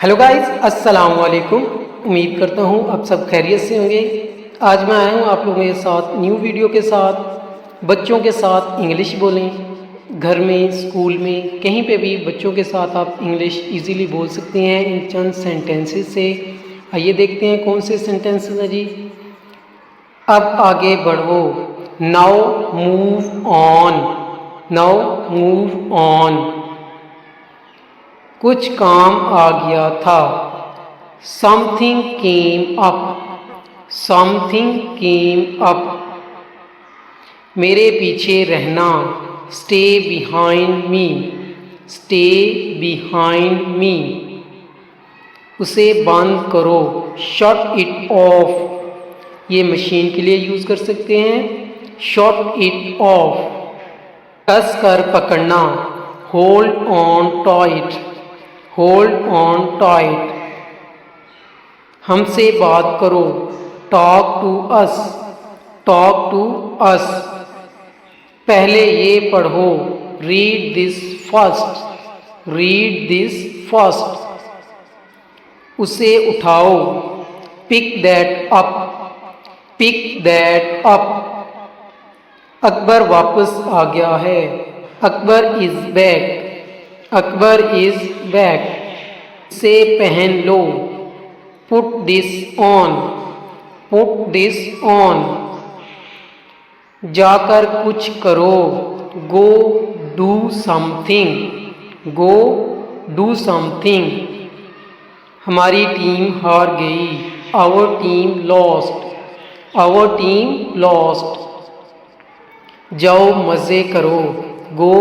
Hello guys, अस्सलाम वालेकुम। उम्मीद करता हूँ आप सब खैरियत से होंगे। आज मैं आया हूँ आप लोगों के साथ न्यू वीडियो के साथ। बच्चों के साथ इंग्लिश बोलें। घर में, स्कूल में, कहीं पे भी बच्चों के साथ आप इंग्लिश इजीली बोल सकते हैं इन चंद सेंटेंसेस से। आइए देखते हैं कौन से सेंटेंसेस हैं जी। अब आगे बढ़ो। Now move on. Now move on. कुछ काम आ गया था। Something came up. Something came up. मेरे पीछे रहना। Stay behind me. Stay behind me. उसे बंद करो। Shut it of. ये मशीन के लिए यूज़ कर सकते हैं। Shut it of. कस कर पकड़ना। Hold on tight. Hold on tight. हमसे बात करो। Talk to us. Talk to us. पहले ये पढ़ो। Read this first. Read this first. उसे उठाओ। Pick that up. Pick that up. Akbar वापस आ गया है। Akbar is back. Akbar is back. से पहन लो। Put this on. Put this on. जाकर कुछ करो। Go do something. Go do something. हमारी टीम हार गई। Our team lost. Our team lost. जाओ मज़े करो। Go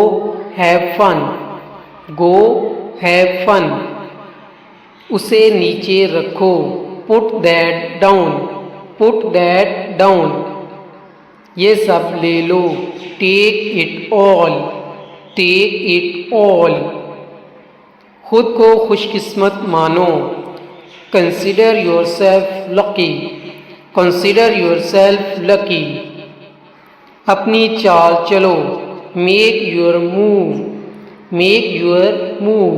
have fun. Go have fun. उसे नीचे रखो। Put that down. Put that down. ये सब ले लो। Take it all. Take it all. खुद को खुशकिस्मत मानो। Consider yourself lucky. Consider yourself lucky. अपनी चाल चलो। Make your move. Make your move.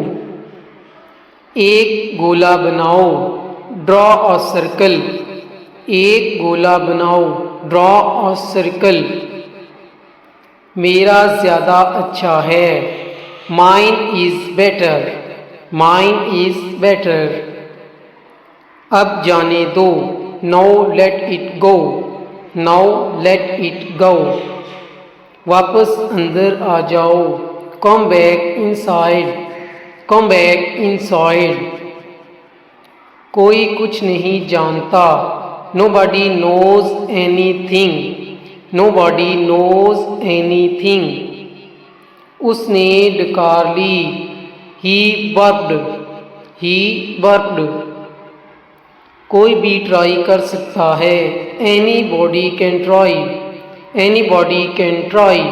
एक गोला बनाओ। Draw a circle. एक गोला बनाओ। Draw a circle. मेरा ज़्यादा अच्छा है। Mine is better. Mine is better. अब जाने दो। Now let it go. Now let it go. वापस अंदर आ जाओ। Come back inside. Come back inside. कोई कुछ नहीं जानता। Nobody knows anything. Nobody knows anything. उसने डकार ली। He worked. He worked. कोई भी ट्राई कर सकता है। Anybody can try. Anybody can try.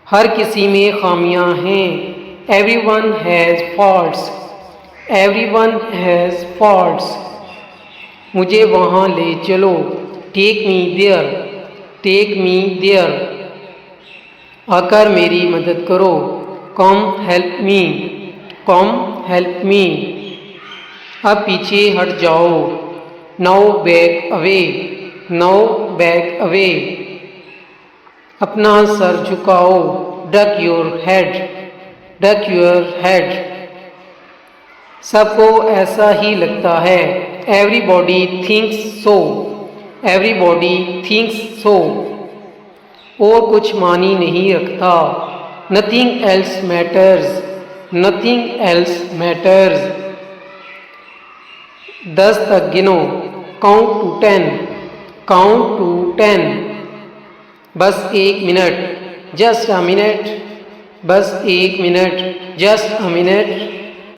हर किसी में खामियां हैं। Everyone has faults. Everyone has faults. मुझे वहाँ ले चलो। Take me there. Take me there. आकर मेरी मदद करो। Come help me. Come help me. अब पीछे हट जाओ। Now back away. Now back away. अपना सर झुकाओ। Duck your head. Duck your head. सबको ऐसा ही लगता है। एवरीबॉडी थिंक्स सो। Everybody thinks so. और कुछ मानी नहीं रखता। Nothing else matters. Nothing else matters. 10 तक गिनो। Count to 10। Count to 10। बस 1 मिनट। Just a minute. बस 1 मिनट। Just a minute.